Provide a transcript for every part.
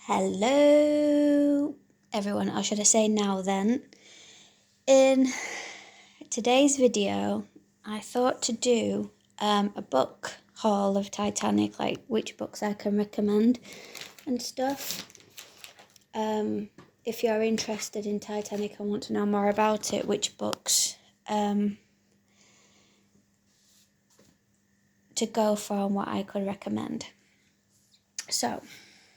Hello everyone, or should I say now then. In today's video, I thought to do a book haul of Titanic, like which books I can recommend and stuff. If you're interested in Titanic and want to know more about it, which books to go for and what I could recommend. So,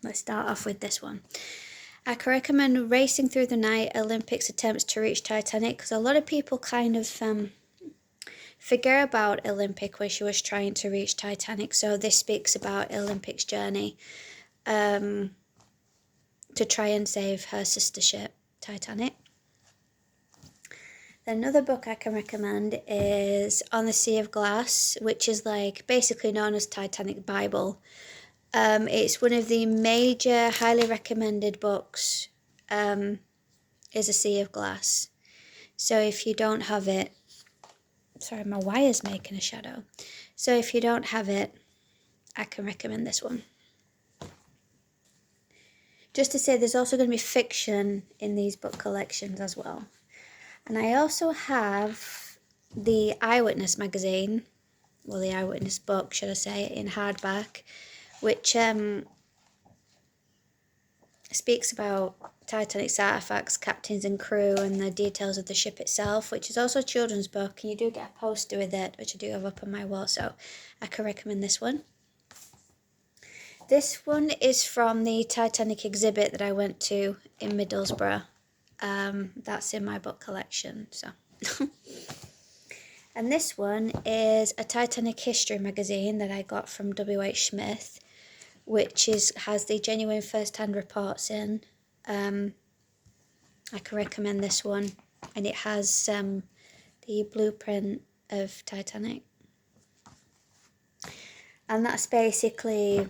let's start off with this one. I can recommend Racing Through the Night, Olympics Attempts to Reach Titanic, because a lot of people kind of forget about Olympic when she was trying to reach Titanic. So this speaks about Olympic's journey to try and save her sister ship, Titanic. Then another book I can recommend is On the Sea of Glass, which is like basically known as Titanic Bible. It's one of the major, highly recommended books, is A Sea of Glass. So if you don't have it, sorry, my wire's making a shadow. So if you don't have it, I can recommend this one. Just to say, there's also going to be fiction in these book collections as well. And I also have the Eyewitness magazine, well, the Eyewitness book, should I say, in hardback, which speaks about Titanic's artifacts, captains and crew, and the details of the ship itself, which is also a children's book, and you do get a poster with it, which I do have up on my wall, so I can recommend this one. This one is from the Titanic exhibit that I went to in Middlesbrough. That's in my book collection, so. And this one is a Titanic history magazine that I got from W.H. Smith, which has the genuine first-hand reports in. I can recommend this one, and it has the blueprint of Titanic. And that's basically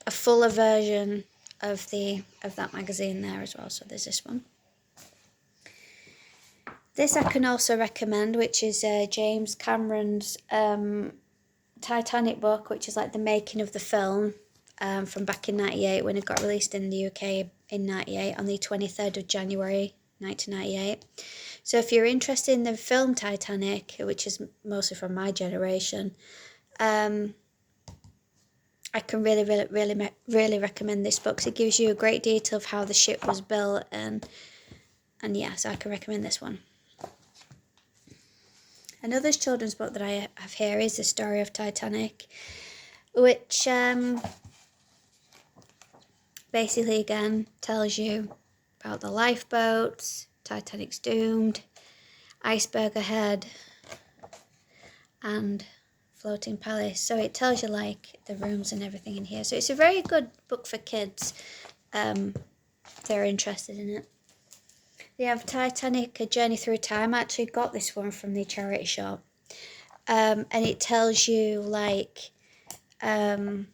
a fuller version of that magazine there as well. So there's this one. This I can also recommend, which is James Cameron's Titanic book, which is like the making of the film from back in 98 when it got released in the UK in 98 on the 23rd of January 1998. So if you're interested in the film Titanic, which is mostly from my generation, I can really recommend this book. It gives you a great detail of how the ship was built, and yeah, so I can recommend this one. Another children's book that I have here is The Story of Titanic, which basically again tells you about the lifeboats, Titanic's doomed, iceberg ahead, and floating palace. So it tells you like the rooms and everything in here. So it's a very good book for kids if they're interested in it. They have Titanic, A Journey Through Time. I actually got this one from the charity shop. And it tells you like the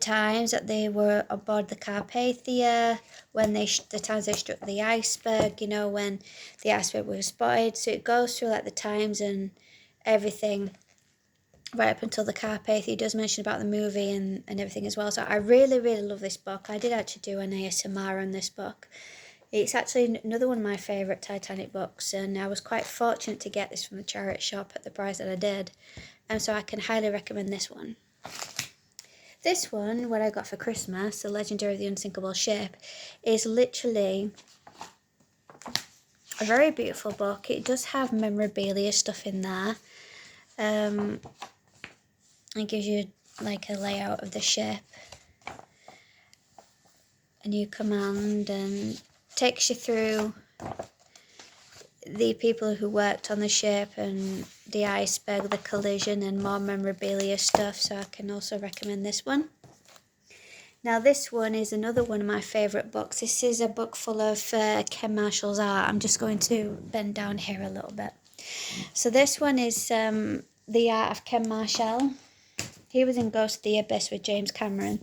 times that they were aboard the Carpathia, when the times they struck the iceberg, you know, when the iceberg was spotted. So it goes through like the times and everything right up until the Carpathia. It does mention about the movie and everything as well. So I really love this book. I did actually do an ASMR on this book. It's actually another one of my favourite Titanic books, and I was quite fortunate to get this from the charity shop at the price that I did, and so I can highly recommend this one. This one, what I got for Christmas, The Legendary of the Unsinkable Ship, is literally a very beautiful book. It does have memorabilia stuff in there. It gives you like a layout of the ship, a new command, and takes you through the people who worked on the ship and the iceberg, the collision, and more memorabilia stuff. So I can also recommend this one. Now this one is another one of my favourite books. This is a book full of Ken Marshall's art. I'm just going to bend down here a little bit. So this one is the art of Ken Marshall. He was in Ghost of the Abyss with James Cameron.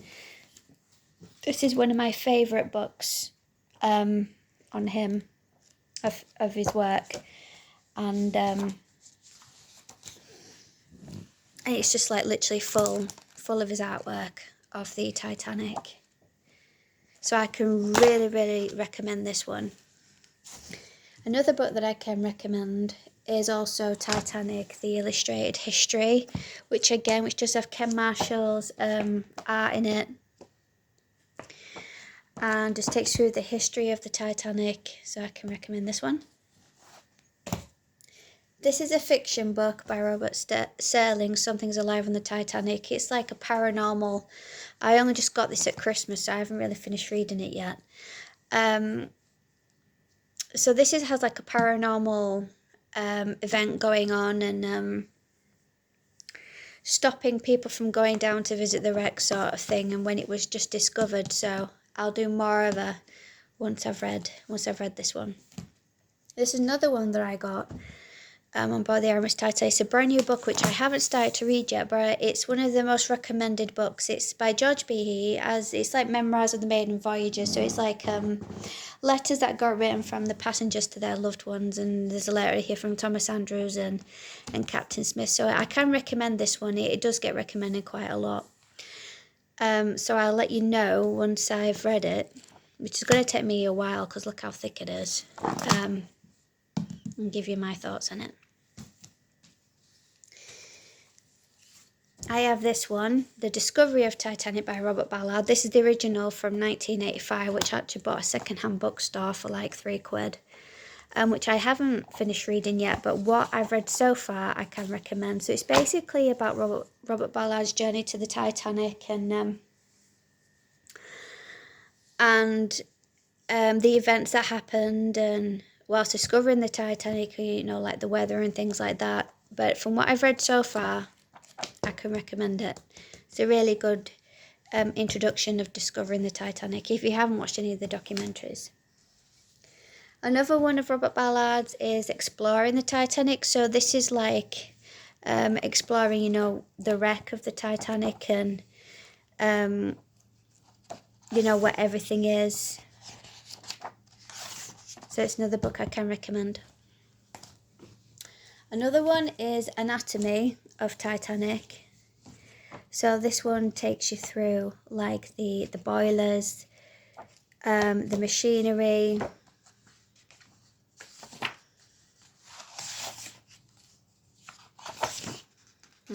This is one of my favourite books on him, of his work, and it's just like literally full of his artwork of the Titanic. So I can really, really recommend this one. Another book that I can recommend is also Titanic, the Illustrated History, which does have Ken Marshall's art in it. And just takes through the history of the Titanic, so I can recommend this one. This is a fiction book by Robert Serling, Something's Alive on the Titanic. It's like a paranormal. I only just got this at Christmas, so I haven't really finished reading it yet. So this has like a paranormal event going on, and stopping people from going down to visit the wreck sort of thing, and when it was just discovered. So I'll do more of a once I've read this one. This is another one that I got on board the RMS Titanic. It's a brand new book which I haven't started to read yet, but it's one of the most recommended books. It's by George B. It's like Memoirs of the Maiden Voyager, so it's like letters that got written from the passengers to their loved ones, and there's a letter here from Thomas Andrews and Captain Smith. So I can recommend this one. It does get recommended quite a lot. So I'll let you know once I've read it, which is going to take me a while because look how thick it is, and give you my thoughts on it. I have this one, The Discovery of Titanic by Robert Ballard. This is the original from 1985, which I actually bought a second-hand bookstore for like £3, which I haven't finished reading yet, but what I've read so far I can recommend. So it's basically about Robert Ballard's journey to the Titanic and the events that happened and whilst discovering the Titanic, you know, like the weather and things like that. But from what I've read so far, I can recommend it. It's a really good introduction of discovering the Titanic if you haven't watched any of the documentaries. Another one of Robert Ballard's is Exploring the Titanic. So this is like exploring, you know, the wreck of the Titanic and, you know, what everything is. So it's another book I can recommend. Another one is Anatomy of Titanic. So this one takes you through like the boilers, the machinery,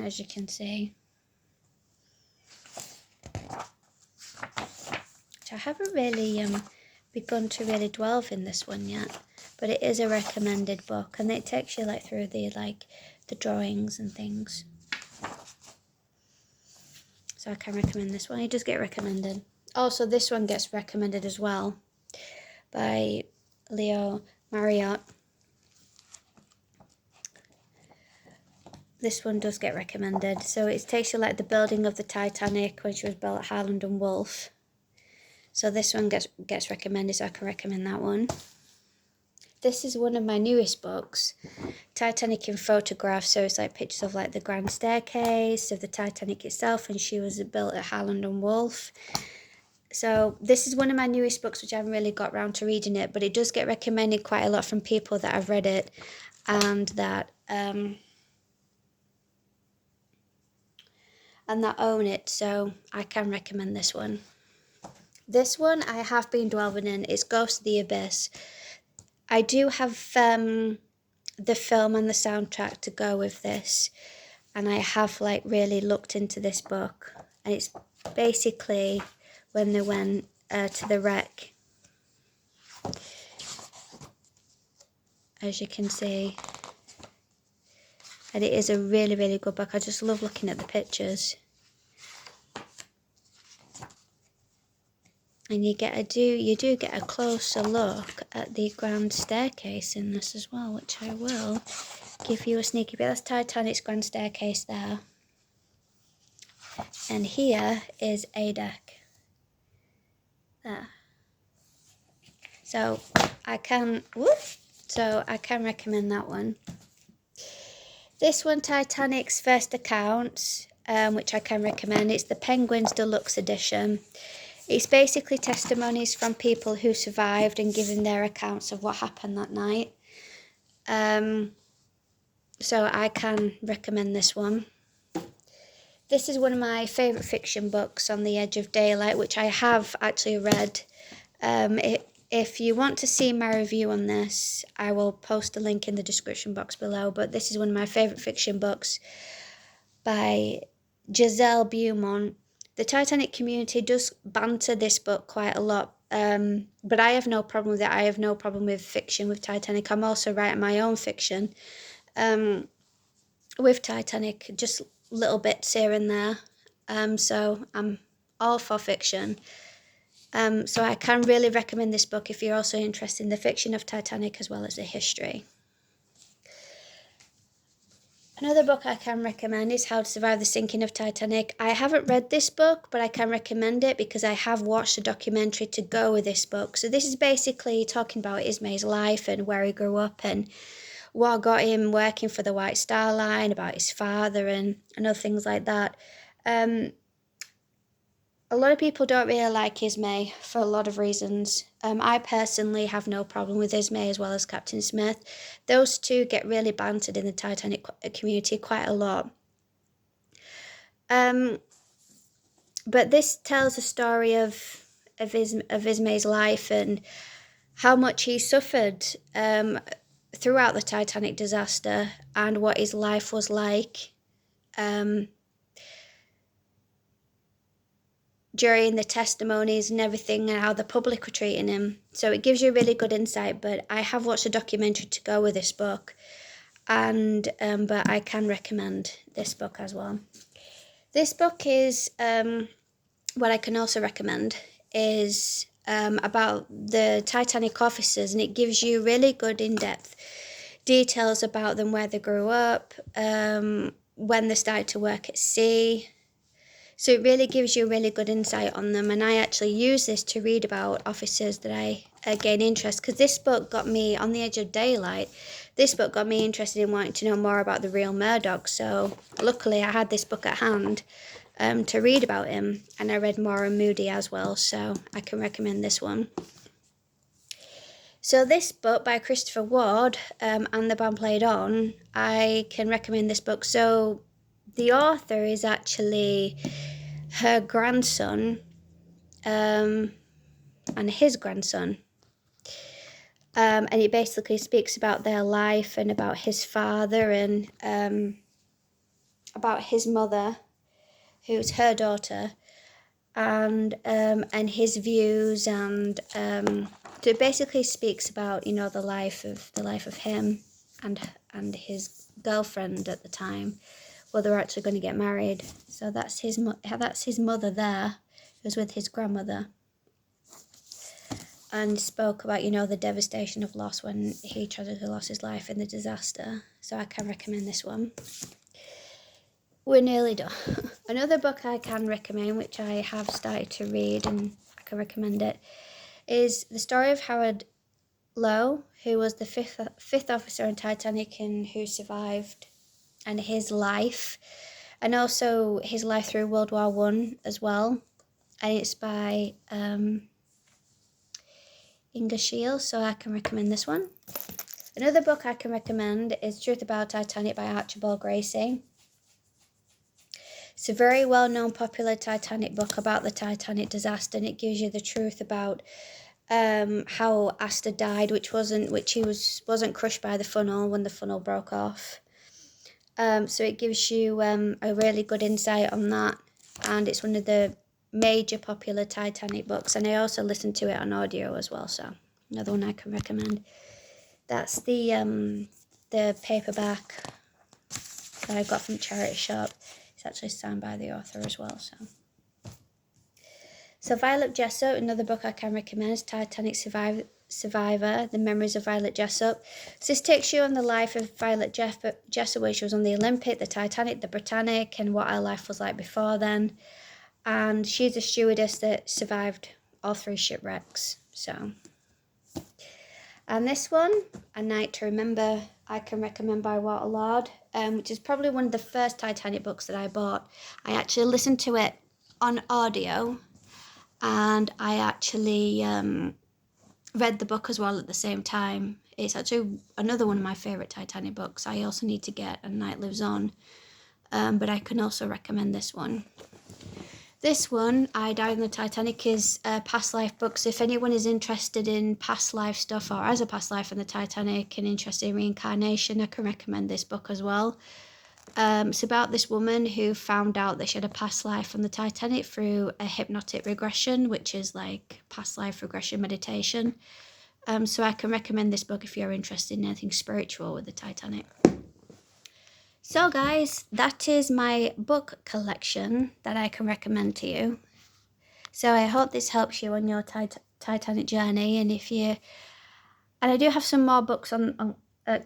as you can see. So I haven't really begun to really delve in this one yet, but it is a recommended book, and it takes you like through the drawings and things. So I can recommend this one. It does get recommended. Also, this one gets recommended as well by Leo Marriott. This one does get recommended. So it takes you like the building of the Titanic when she was built at Harland and Wolff. So this one gets recommended, so I can recommend that one. This is one of my newest books, Titanic in Photographs. So it's like pictures of like the grand staircase, of the Titanic itself, and she was built at Harland and Wolff. So this is one of my newest books, which I haven't really got around to reading it, but it does get recommended quite a lot from people that have read it and that own it. So I can recommend this one. This one I have been dwelling in is Ghost of the Abyss. I do have the film and the soundtrack to go with this, and I have like really looked into this book, and it's basically when they went to the wreck, as you can see, and it is a really, really good book. I just love looking at the pictures. And you do get a closer look at the grand staircase in this as well, which I will give you a sneaky bit. That's Titanic's grand staircase there. And here is a deck. There. So I can recommend that one. This one, Titanic's First Accounts, which I can recommend. It's the Penguins Deluxe Edition. It's basically testimonies from people who survived and giving their accounts of what happened that night. So I can recommend this one. This is one of my favourite fiction books, On the Edge of Daylight, which I have actually read. If you want to see my review on this, I will post a link in the description box below. But this is one of my favourite fiction books by Giselle Beaumont. The Titanic community does banter this book quite a lot, but I have no problem with it. I have no problem with fiction with Titanic. I'm also writing my own fiction with Titanic, just little bits here and there. So I'm all for fiction. So I can really recommend this book if you're also interested in the fiction of Titanic as well as the history. Another book I can recommend is How to Survive the Sinking of Titanic. I haven't read this book, but I can recommend it because I have watched a documentary to go with this book. So this is basically talking about Ismay's life and where he grew up and what got him working for the White Star Line, about his father and other things like that. A lot of people don't really like Ismay for a lot of reasons. I personally have no problem with Ismay as well as Captain Smith. Those two get really bantered in the Titanic community quite a lot. But this tells a story of Ismay's life and how much he suffered throughout the Titanic disaster and what his life was like during the testimonies and everything and how the public were treating him. So it gives you a really good insight, but I have watched a documentary to go with this book, and but I can recommend this book as well. This book is, what I can also recommend is about the Titanic officers, and it gives you really good in-depth details about them, where they grew up, when they started to work at sea. So it really gives you a really good insight on them, and I actually use this to read about officers that I gain interest, because this book got me, On the Edge of Daylight, this book got me interested in wanting to know more about the real Murdoch. So luckily I had this book at hand to read about him, and I read more on Moody as well, so I can recommend this one. So this book by Christopher Ward, And the Band Played On, I can recommend this book. So the author is actually her grandson and his grandson. And it basically speaks about their life and about his father and about his mother, who's her daughter, and his views, and so it basically speaks about, you know, the life of him and his girlfriend at the time. Well, they were actually going to get married. So that's his mother there, who was with his grandmother, and spoke about, you know, the devastation of loss when he tragically lost his life in the disaster. So I can recommend this one. We're nearly done. Another book I can recommend, which I have started to read and I can recommend it, is The Story of Howard Lowe, who was the fifth officer on Titanic and who survived, and his life, and also his life through World War I as well. And it's by Inga Shields, so I can recommend this one. Another book I can recommend is Truth About Titanic by Archibald Gracie. It's a very well-known, popular Titanic book about the Titanic disaster, and it gives you the truth about how Astor died, which he wasn't crushed by the funnel when the funnel broke off. So it gives you a really good insight on that, and it's one of the major popular Titanic books, and I also listened to it on audio as well, so another one I can recommend. That's the paperback that I got from charity shop. It's actually signed by the author as well. So Violet Jessop, another book I can recommend, is Titanic Survivor, The Memories of Violet Jessop. So this takes you on the life of Violet Jessop, where she was on the Olympic, the Titanic, the Britannic, and what her life was like before then. And she's a stewardess that survived all 3 shipwrecks. So, and this one, A Night to Remember, I can recommend by Walter Lord, which is probably one of the first Titanic books that I bought. I actually listened to it on audio, and I actually read the book as well at the same time. It's actually another one of my favourite Titanic books. I also need to get A Night Lives On. but I can also recommend this one. This one, I Died on the Titanic, is past life books. If anyone is interested in past life stuff or has a past life on the Titanic and interested in reincarnation, I can recommend this book as well. It's about this woman who found out that she had a past life on the Titanic through a hypnotic regression, which is like past life regression meditation. So I can recommend this book if you're interested in anything spiritual with the Titanic. So guys, that is my book collection that I can recommend to you. So I hope this helps you on your Titanic journey. And I do have some more books on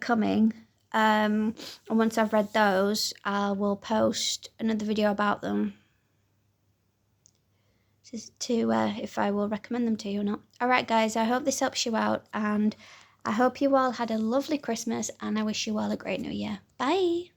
coming. And once I've read those, I will post another video about them to if I will recommend them to you or not. Alright guys, I hope this helps you out, and I hope you all had a lovely Christmas, and I wish you all a great New Year. Bye!